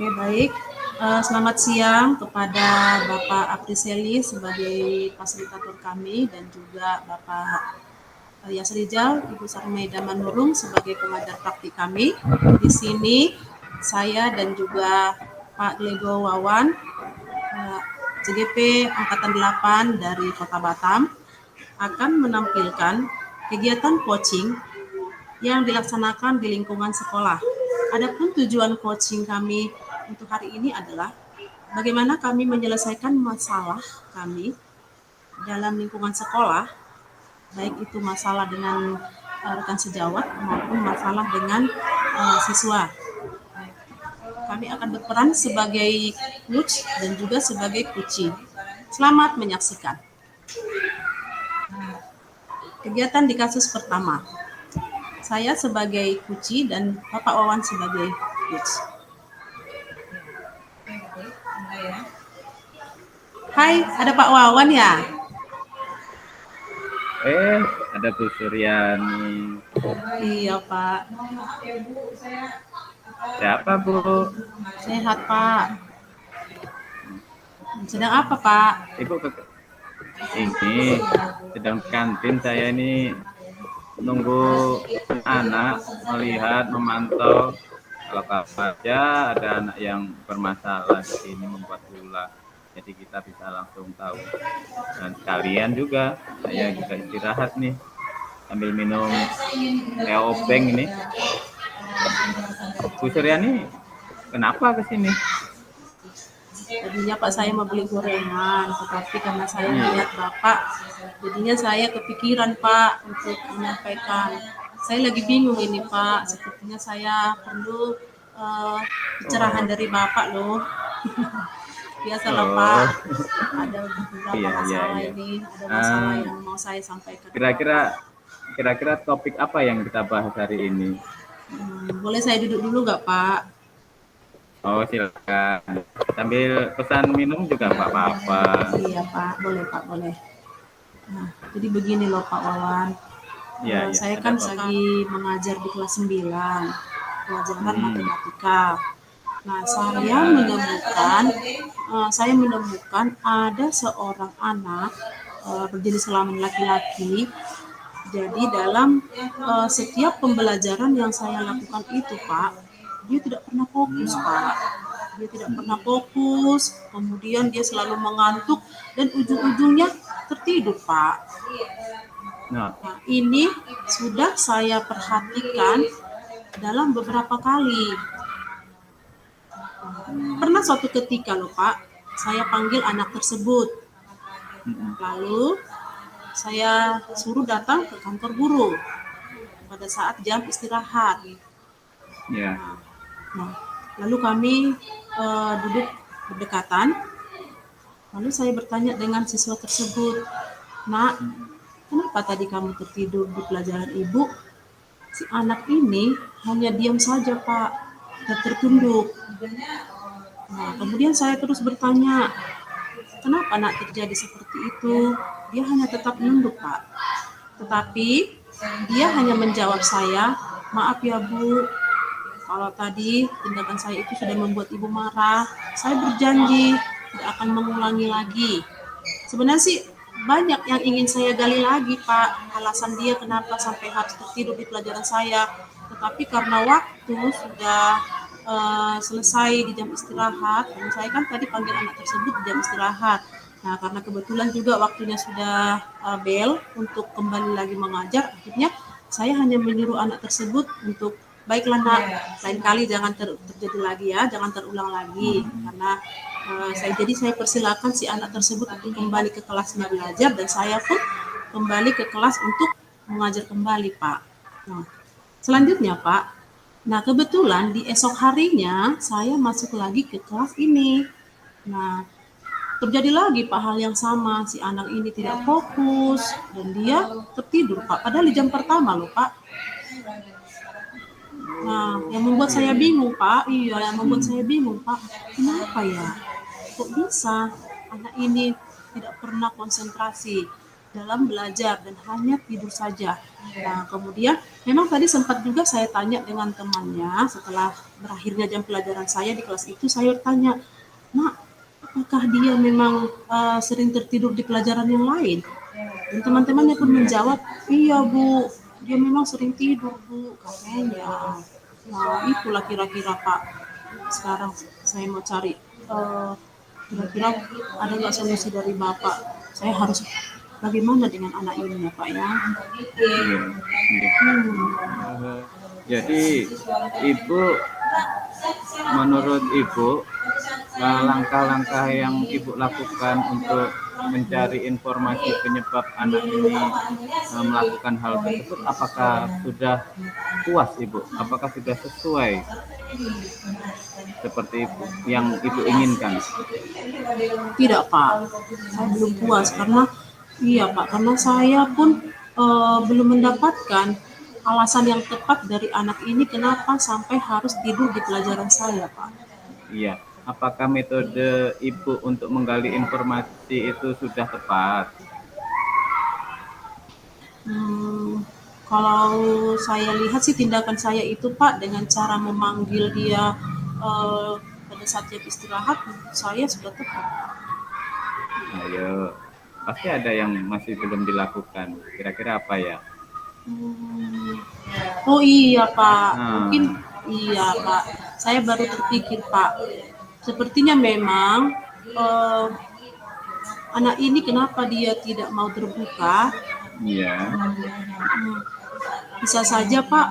Oke, baik. Selamat siang kepada Bapak Apriseli sebagai fasilitator kami dan juga Bapak Yasrijal, Ibu Sarmaida Manurung sebagai pengajar praktik kami. Di sini saya dan juga Pak Glego Wawan, CGP Angkatan 8 dari Kota Batam, akan menampilkan kegiatan coaching yang dilaksanakan di lingkungan sekolah. Adapun tujuan coaching kami untuk hari ini adalah bagaimana kami menyelesaikan masalah kami dalam lingkungan sekolah, baik itu masalah dengan rekan sejawat maupun masalah dengan siswa. Kami akan berperan sebagai coach dan juga sebagai coaching. Selamat menyaksikan. Kegiatan di kasus pertama. Saya sebagai coach dan Bapak Wawan sebagai coach. Hai, ada Pak Wawan ya? Ada Bu Suryani. Iya, Pak. Siapa, Bu? Sehat, Pak. Sedang apa, Pak? Ibu ini sedang kantin. Saya ini nunggu anak, melihat, memantau kalau saja ada anak yang bermasalah di sini membuat ulah. Jadi kita bisa langsung tahu. Dan sekalian juga saya juga istirahat nih sambil minum teh obeng ini. Bu Suryani, kenapa ke sini? Jadinya Pak saya mau beli gorengan, tetapi karena saya melihat Bapak, jadinya saya kepikiran Pak untuk menyampaikan. Saya lagi bingung ini Pak, sepertinya saya perlu pencerahan dari Bapak loh. Biasalah Pak, ada beberapa masalah ini, ada masalah yang mau saya sampaikan. Kira-kira topik apa yang kita bahas hari ini? Boleh saya duduk dulu nggak Pak? Oh silakan. Sambil pesan minum juga Pak apa? Iya Pak, boleh Pak, boleh. Nah, jadi begini loh Pak Wawan. Saya kan lagi mengajar di kelas 9, pelajaran matematika. Nah, saya menemukan ada seorang anak berjenis kelamin laki-laki. Jadi dalam setiap pembelajaran yang saya lakukan itu, Pak, dia tidak pernah fokus, Pak. Dia tidak pernah fokus, kemudian dia selalu mengantuk dan ujung-ujungnya tertidur, Pak. Nah, ini sudah saya perhatikan dalam beberapa kali. Pernah suatu ketika loh Pak, saya panggil anak tersebut. Lalu saya suruh datang ke kantor guru pada saat jam istirahat. Nah, lalu kami duduk berdekatan. Lalu saya bertanya dengan siswa tersebut, "Nak, kenapa kenapa tadi kamu tertidur di pelajaran ibu? Si anak ini hanya diam saja Pak, dan tertunduk. Nah, kemudian saya terus bertanya, kenapa nak terjadi seperti itu? Dia hanya tetap menunduk Pak. Tetapi dia hanya menjawab saya, maaf ya Bu, kalau tadi tindakan saya itu sudah membuat ibu marah, saya berjanji tidak akan mengulangi lagi. Sebenarnya sih banyak yang ingin saya gali lagi Pak, alasan dia kenapa sampai harus tertidur di pelajaran saya. Tetapi karena waktu sudah selesai di jam istirahat, dan saya kan tadi panggil anak tersebut di jam istirahat. Nah, karena kebetulan juga waktunya sudah bel untuk kembali lagi mengajar, akhirnya saya hanya menyuruh anak tersebut untuk baiklah nak, lain kali jangan terjadi lagi ya, jangan terulang lagi. Karena saya persilakan si anak tersebut untuk kembali ke kelasnya belajar, dan saya pun kembali ke kelas untuk mengajar kembali Pak. Nah, selanjutnya Pak, nah kebetulan di esok harinya saya masuk lagi ke kelas ini. Nah, terjadi lagi Pak hal yang sama, si anak ini tidak fokus dan dia tertidur Pak, padahal di jam pertama loh Pak. Nah, yang membuat saya bingung Pak, yang membuat saya bingung Pak, kenapa ya? Kok bisa anak ini tidak pernah konsentrasi dalam belajar dan hanya tidur saja. Nah, kemudian memang tadi sempat juga saya tanya dengan temannya setelah berakhirnya jam pelajaran saya di kelas itu, saya tanya, nak, apakah dia memang sering tertidur di pelajaran yang lain? Dan teman-temannya pun menjawab, iya Bu, dia memang sering tidur Bu, katanya. Nah, itulah kira-kira Pak. Sekarang saya mau cari kira-kira ada nggak solusi dari Bapak? Saya harus bagaimana dengan anak ini ya Pak ya? Iya. Jadi Ibu, menurut Ibu, langkah-langkah yang Ibu lakukan untuk mencari informasi penyebab anak ini melakukan hal tersebut, apakah sudah puas Ibu? Apakah sudah sesuai seperti yang Ibu inginkan? Tidak Pak, saya belum puas karena karena saya pun belum mendapatkan alasan yang tepat dari anak ini kenapa sampai harus tidur di pelajaran saya Pak. Iya, apakah metode Ibu untuk menggali informasi itu sudah tepat? Kalau saya lihat sih tindakan saya itu Pak dengan cara memanggil dia pada saat jam istirahat, saya sudah tepat. Ayo, pasti ada yang masih belum dilakukan. Kira-kira apa ya? Oh iya Pak, mungkin iya Pak. Saya baru terpikir Pak. Sepertinya memang anak ini kenapa dia tidak mau terbuka? Iya. Bisa saja Pak,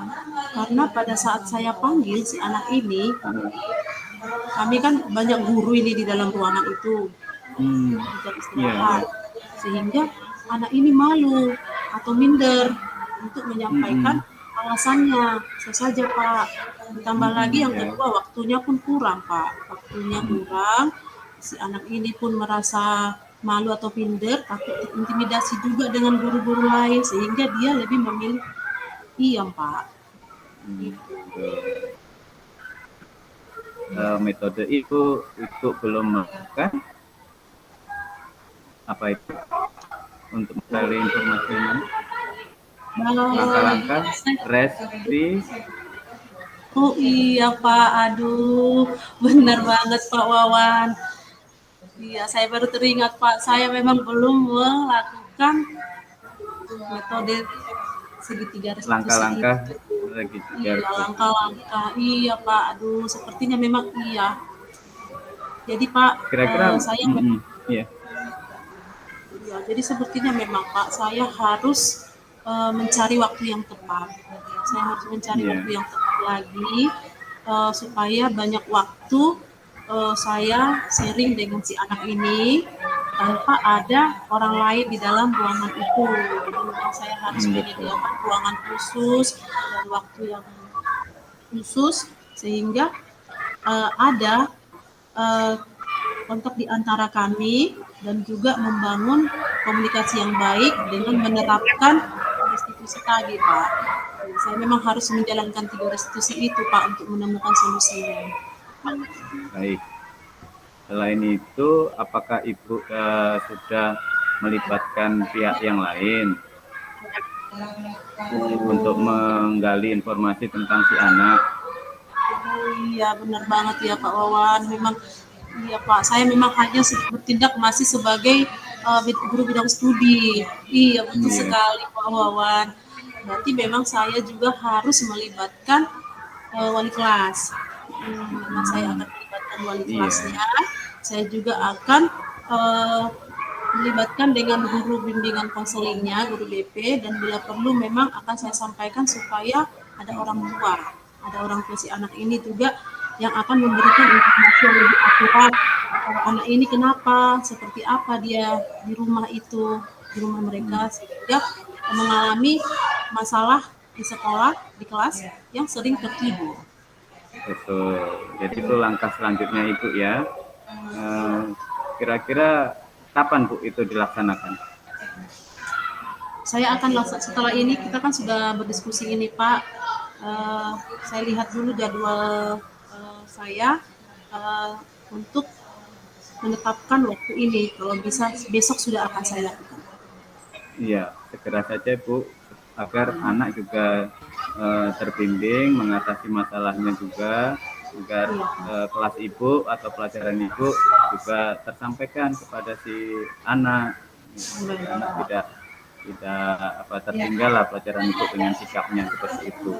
karena pada saat saya panggil si anak ini, kami kan banyak guru ini di dalam ruangan itu, jam istirahat, sehingga anak ini malu atau minder untuk menyampaikan alasannya. Bisa saja Pak. Ditambah lagi yang kedua, waktunya pun kurang Pak. Waktunya kurang, si anak ini pun merasa malu atau minder, takut terintimidasi juga dengan guru-guru lain, sehingga dia lebih memilih diam Pak. Gitu. Metode itu belum melakukan apa itu untuk mencari informasi langkah-langkah resti. Oh iya Pak, aduh benar banget Pak Wawan. Iya, saya baru teringat Pak, saya memang belum melakukan metode segitiga restitusi Langkah-langkah itu. segitiga Iya, restitusi. langkah-langkah, iya Pak, aduh sepertinya memang iya. Jadi Pak, Kira-kira saya iya. Ya, jadi sepertinya memang Pak, saya harus mencari waktu yang tepat. Saya harus mencari waktu yang tepat lagi supaya banyak waktu saya sharing dengan si anak ini tanpa ada orang lain di dalam ruangan itu. Jadi memang saya harus menyediakan ruangan khusus dan waktu yang khusus sehingga ada kontak di antara kami dan juga membangun komunikasi yang baik dengan menerapkan restitusi tadi, Pak. Saya memang harus menjalankan 3 restitusi itu, Pak, untuk menemukan solusinya. Baik. Selain itu, apakah Ibu sudah melibatkan pihak yang lain untuk menggali informasi tentang si anak? Oh iya, benar banget ya Pak Wawan. Memang iya Pak, saya memang hanya bertindak masih sebagai guru bidang studi. Iya, betul Iya. sekali Pak Wawan. Berarti memang saya juga harus melibatkan wali kelas. Memang saya akan melibatkan wali Iya. kelasnya. Saya juga akan melibatkan dengan guru bimbingan konselingnya, guru BP, dan bila perlu memang akan saya sampaikan supaya ada orang tua, ada orang tua si anak ini juga yang akan memberikan informasi yang lebih akurat. Anak ini kenapa, seperti apa dia di rumah itu, di rumah mereka, sehingga mengalami masalah di sekolah, di kelas yang sering tertidur. Betul. Jadi itu langkah selanjutnya Ibu ya. Kira-kira kapan Bu itu dilaksanakan? Saya akan setelah ini kita kan sudah berdiskusi ini Pak. Saya lihat dulu jadwal saya untuk menetapkan waktu ini. Kalau bisa besok sudah akan saya lakukan. Iya, segera saja Bu, agar anak juga terbimbing mengatasi masalahnya juga, agar kelas Ibu atau pelajaran Ibu juga tersampaikan kepada si anak. Anak tidak tertinggal lah pelajaran Ibu dengan sikapnya seperti itu.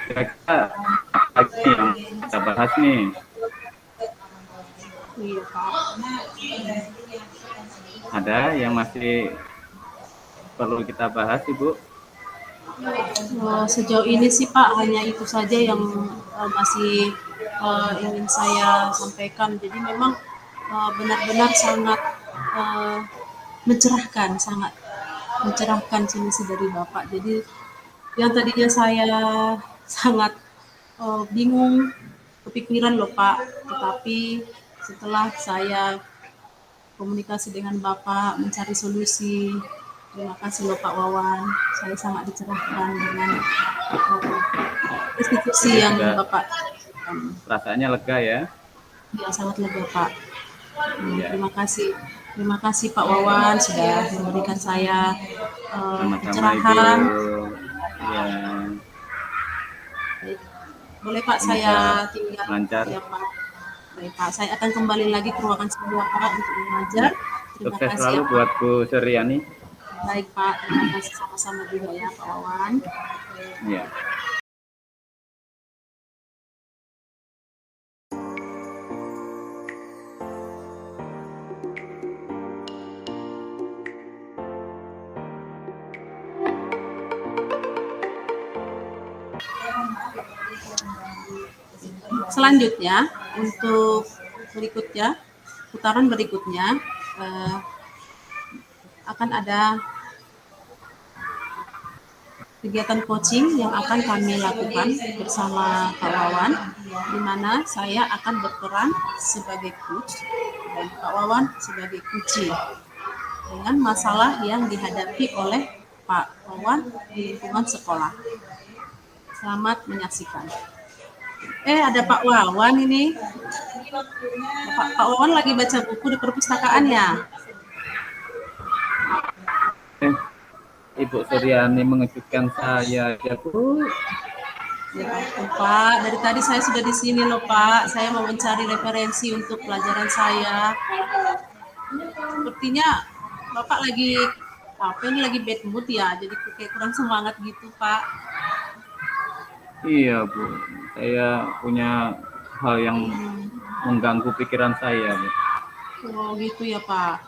Kira-kira apa lagi yang kita bahas nih? Iya Pak. Ada yang masih perlu kita bahas Ibu? Sejauh ini sih Pak hanya itu saja yang masih ingin saya sampaikan. Jadi memang benar-benar sangat mencerahkan, sangat mencerahkan solusi dari Bapak. Jadi yang tadinya saya sangat bingung, kepikiran loh Pak, tetapi setelah saya komunikasi dengan Bapak, mencari solusi. Terima kasih loh Pak Wawan, saya sangat dicerahkan dengan institusi yang Bapak. Perasaannya lega ya? Ya, sangat lega Pak. Terima kasih Pak Wawan sudah memberikan saya pencerahan. Ya. Boleh Pak saya tinggal lancar. Ya Pak. Baik Pak, saya akan kembali lagi ke ruangan sebelah Pak untuk mengajar. Terima kasih selalu ya, buat Bu Suryani. Baik Pak, terima kasih sama-sama juga ya Pak Wawan. Ya. Selanjutnya untuk putaran berikutnya akan ada kegiatan coaching yang akan kami lakukan bersama Pak Wawan, di mana saya akan berperan sebagai coach dan Pak Wawan sebagai coachee dengan masalah yang dihadapi oleh Pak Wawan di lingkungan sekolah. Selamat menyaksikan. Ada Pak Wawan ini. Pak Wawan lagi baca buku di perpustakaan ya? Ibu Suryani mengejutkan saya ya Bu. Ya Pak, dari tadi saya sudah di sini loh Pak. Saya mau mencari referensi untuk pelajaran saya. Sepertinya Bapak lagi lagi bad mood ya, jadi kayak kurang semangat gitu Pak. Iya Bu, saya punya hal yang mengganggu pikiran saya Bu. Oh gitu ya Pak.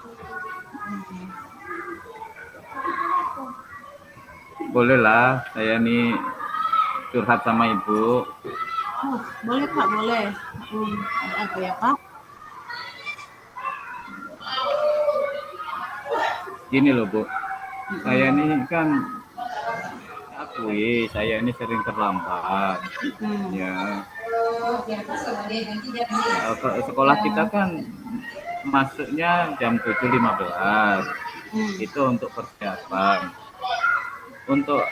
Boleh lah, saya nih curhat sama Ibu. Oh, boleh Pak, boleh. Ada apa ya Pak? Gini loh Bu, saya ini kan saya ini sering terlambat. Ya. Sekolah kita kan masuknya jam 7.15. Itu untuk persiapan. Untuk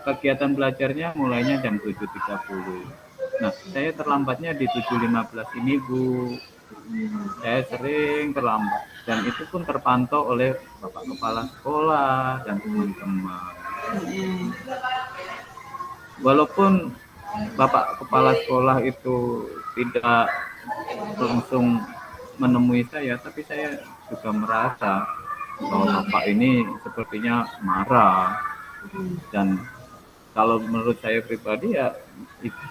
kegiatan belajarnya mulainya jam 7.30. Nah, saya terlambatnya di 7.15 ini, Bu. Saya sering terlambat dan itu pun terpantau oleh Bapak Kepala Sekolah dan teman-teman. Walaupun Bapak Kepala Sekolah itu tidak langsung menemui saya, tapi saya juga merasa bahwa Bapak ini sepertinya marah. Dan kalau menurut saya pribadi ya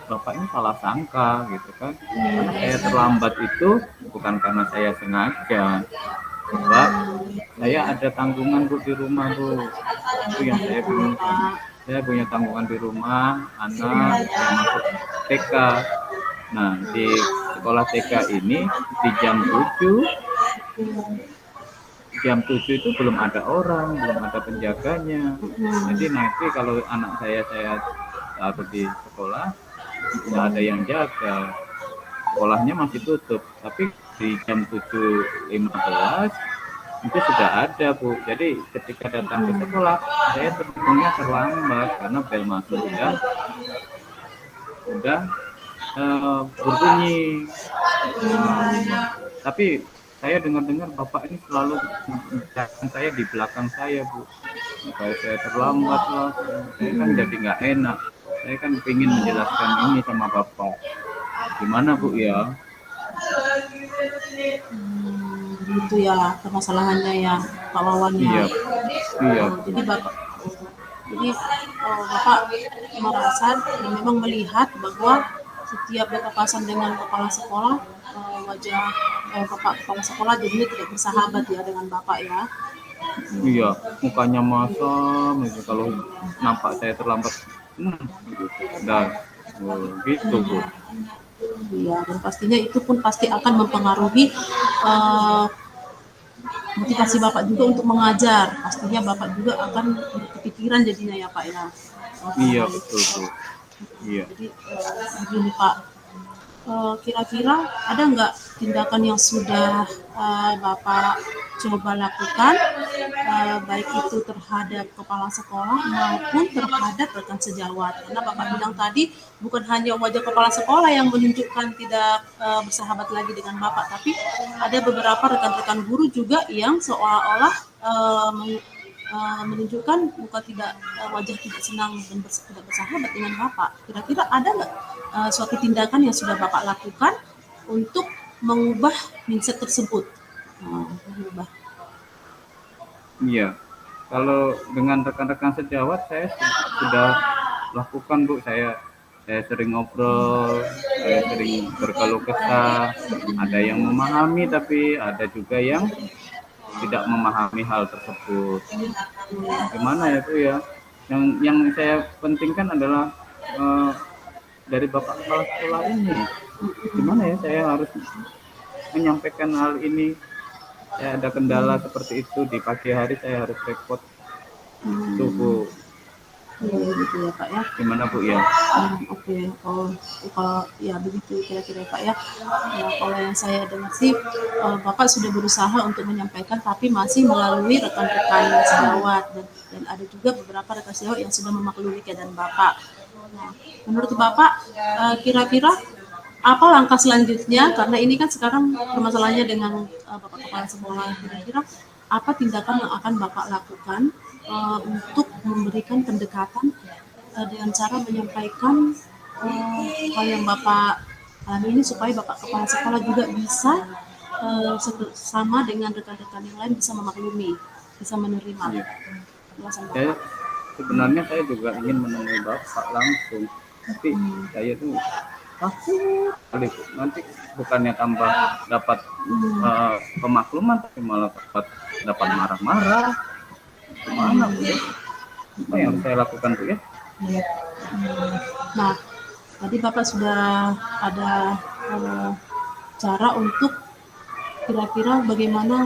Bapak ini salah sangka gitu kan. Karena saya terlambat itu bukan karena saya sengaja. Sebab saya ada tanggungan, Bu, di rumah, Bu. Itu yang saya bingungkan. Saya punya tanggungan di rumah, anak yang masuk TK. Nah, di sekolah TK ini di jam 7 itu belum ada orang, belum ada penjaganya. Jadi nanti kalau anak saya taruh di sekolah, tidak ada yang jaga. Sekolahnya masih tutup, tapi di jam 7.15 itu sudah ada, Bu. Jadi ketika datang ke sekolah, saya tentunya terlambat karena bel masuk udah berbunyi. Tapi saya dengar-dengar Bapak ini selalu mengingatkan saya di belakang saya, Bu. Supaya saya terlambat lah. Saya kan jadi nggak enak. Saya kan ingin menjelaskan ini sama Bapak. Gimana, Bu, ya? Itu ya permasalahannya ya, Pak Wawan ya. Iya. Jadi Bapak merasa dan memang melihat bahwa setiap berpapasan dengan kepala sekolah, wajah Bapak kepala sekolah jadinya tidak bersahabat ya dengan Bapak ya. Iya, mukanya masam itu kalau nampak saya terlambat. Gitu, Bu. Iya, dan pastinya itu pun pasti akan mempengaruhi motivasi Bapak juga untuk mengajar. Pastinya Bapak juga akan berpikiran jadinya ya, Pak ya. Iya, betul, Bu. Iya. Jadi begini, Pak, kira-kira ada nggak tindakan yang sudah Bapak coba lakukan, baik itu terhadap kepala sekolah maupun terhadap rekan sejawat? Karena Bapak bilang tadi bukan hanya wajah kepala sekolah yang menunjukkan tidak bersahabat lagi dengan Bapak, tapi ada beberapa rekan-rekan guru juga yang seolah-olah menunjukkan wajah tidak senang dan tidak bersahabat dengan Bapak. Kira-kira ada nggak suatu tindakan yang sudah Bapak lakukan untuk mengubah mindset tersebut? Iya, kalau dengan rekan-rekan sejawat saya sudah lakukan, Bu. Saya sering ngobrol, saya sering berkeluh kesah. Ada yang memahami, tapi ada juga yang tidak memahami hal tersebut. Gimana ya, Bu, ya? Yang saya pentingkan adalah dari Bapak Kepala Sekolah ini. Gimana ya saya harus menyampaikan hal ini? Saya ada kendala seperti itu, di pagi hari saya harus repot. Itu, Bu. Gitu ya, Pak ya. Gimana, Bu, ya? Oke. Kalau ya begitu kira-kira, Pak ya. Kalau yang saya dengar sih Bapak sudah berusaha untuk menyampaikan, tapi masih melalui rekan-rekan sejawat dan ada juga beberapa rekan sejawat yang sudah memaklumi keadaan Bapak. Nah, menurut Bapak kira-kira apa langkah selanjutnya? Karena ini kan sekarang permasalahannya dengan Bapak Kepala Sekolah. Kira-kira apa tindakan yang akan Bapak lakukan untuk memberikan pendekatan dengan cara menyampaikan hal yang Bapak alami ini supaya Bapak Kepala Sekolah juga bisa sama dengan rekan-rekan yang lain bisa memaklumi, bisa menerima. Iya. Sebenarnya saya juga ingin menemui Bapak langsung, tapi saya tuh takut kali, nanti bukannya tambah dapat pemakluman, tapi malah dapat marah-marah. Gimana, Bu? Apa yang harus saya lakukan, Bu, ya? Nah, tadi Bapak sudah ada cara untuk kira-kira bagaimana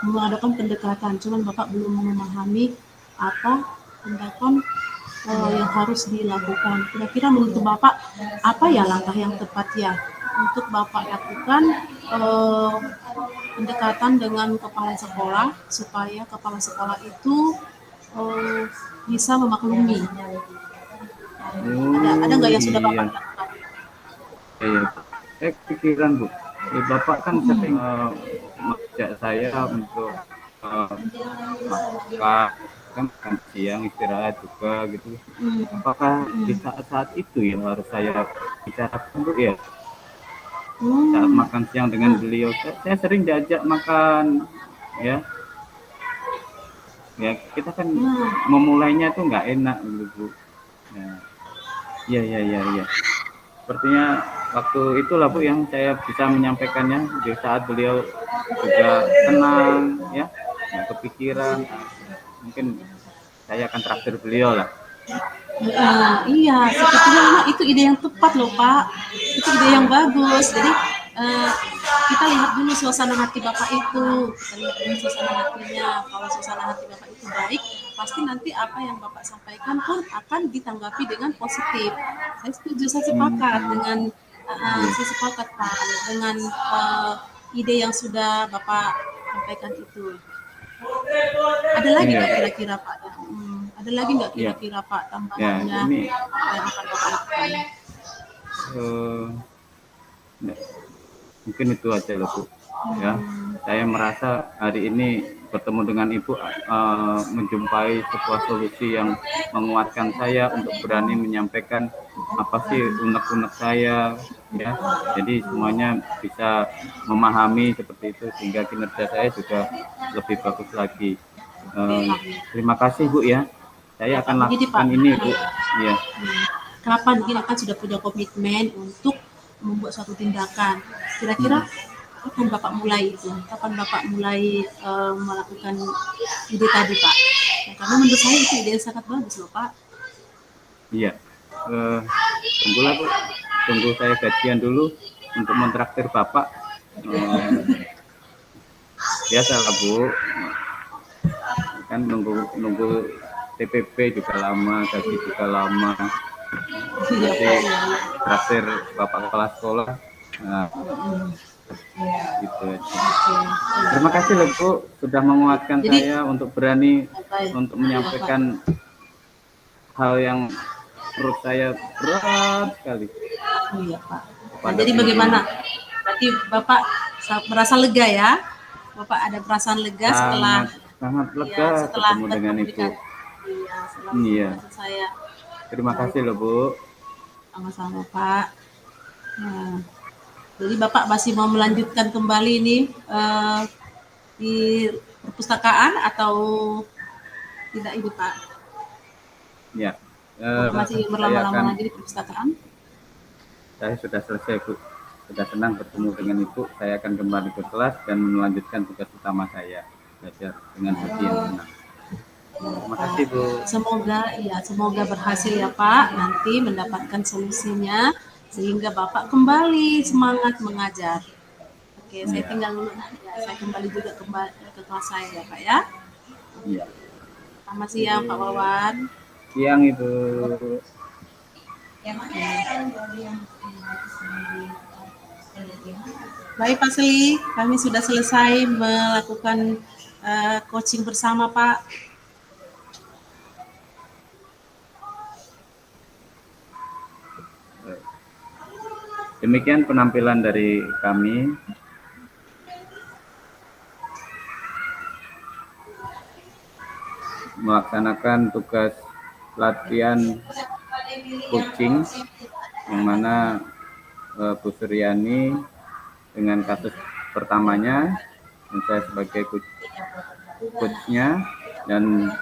mengadakan pendekatan, cuman Bapak belum memahami apa tindakan yang harus dilakukan. Kira-kira menurut Bapak apa ya langkah yang tepat ya untuk Bapak lakukan pendekatan dengan kepala sekolah supaya kepala sekolah itu bisa memaklumi. Ada nggak yang sudah Bapak lakukan? Iya. Saya pikiran Bu, Bapak kan sering mengajak saya untuk makan siang, istirahat juga gitu. Apakah di saat-saat itu ya harus saya bicarakan Bu ya? Saat makan siang dengan beliau, saya sering diajak makan ya. Ya kita kan memulainya tuh nggak enak gitu Bu. Ya. Iya. Sepertinya waktu itulah Bu yang saya bisa menyampaikannya di saat beliau juga tenang ya, nggak kepikiran. Mungkin saya akan traktir beliau lah. Iya, sebetulnya itu ide yang tepat loh Pak. Itu ide yang bagus. Jadi kita lihat dulu suasana hati Bapak itu. Kita lihat dulu suasana hatinya. Kalau suasana hati Bapak itu baik, pasti nanti apa yang Bapak sampaikan pun akan ditanggapi dengan positif. Saya setuju, saya sepakat dengan saya sepakat Pak dengan ide yang sudah Bapak sampaikan itu. Ada lagi nggak kira-kira Pak? Ada lagi nggak kira-kira Pak tambahannya yang akan Bapak lakukan? Mungkin itu aja loh Bu. Ya, saya merasa hari ini bertemu dengan Ibu menjumpai sebuah solusi yang menguatkan saya untuk berani menyampaikan apa sih unek-unek saya ya. Jadi semuanya bisa memahami seperti itu sehingga kinerja saya juga lebih bagus lagi. Terima kasih Bu ya. Saya akan lakukan ini Bu. Ya. Kapan mungkin akan sudah punya komitmen untuk membuat suatu tindakan. Kira-kira kapan Bapak mulai itu? Kapan Bapak mulai melakukan ide tadi Pak? Ya, karena menurut saya itu ide yang sangat bagus loh Pak. Iya. Tunggulah Bu. Tunggu saya gajian dulu untuk mentraktir Bapak. Biasalah Bu. Kan nunggu TPP juga lama, gaji juga lama. Jadi traktir Bapak kepala sekolah. Nah, gitu aja. Terima kasih loh Bu sudah menguatkan saya untuk berani untuk menyampaikan hal yang menurut saya berat sekali. Iya Pak. Nah, jadi bagaimana? Berarti Bapak merasa lega ya? Bapak ada perasaan lega sangat lega setelah bertemu dengan Ibu. Iya. Saya. Terima kasih loh Bu. Sama-sama Pak. Nah, jadi Bapak masih mau melanjutkan kembali ini di perpustakaan atau tidak ini Pak? Ya. Masih berlama-lama lagi di perpustakaan? Saya sudah selesai Bu. Sudah senang bertemu dengan Ibu. Saya akan kembali ke kelas dan melanjutkan tugas utama saya. Belajar dengan hati yang tenang. Terima kasih Bu. Semoga berhasil ya Pak. Nanti mendapatkan solusinya sehingga Bapak kembali semangat mengajar. Oke, saya tinggal dulu. Saya kembali juga ke kelas saya ya Pak ya. Iya. Selamat siang Pak Wawan. Siang Ibu. Baik Pak Seli, kami sudah selesai melakukan coaching bersama Pak. Demikian penampilan dari kami. Melaksanakan tugas latihan coaching yang mana Bu Suryani dengan kasus pertamanya dan saya sebagai coachnya, dan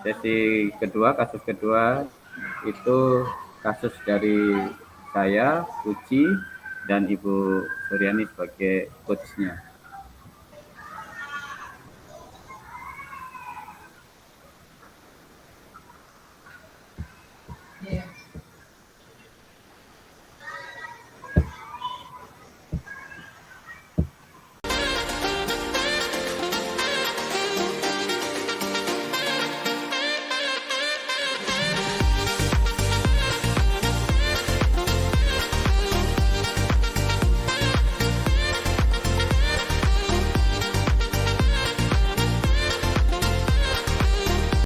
sesi kedua, kasus kedua itu kasus dari saya, Uci, dan Ibu Suryani sebagai coachnya.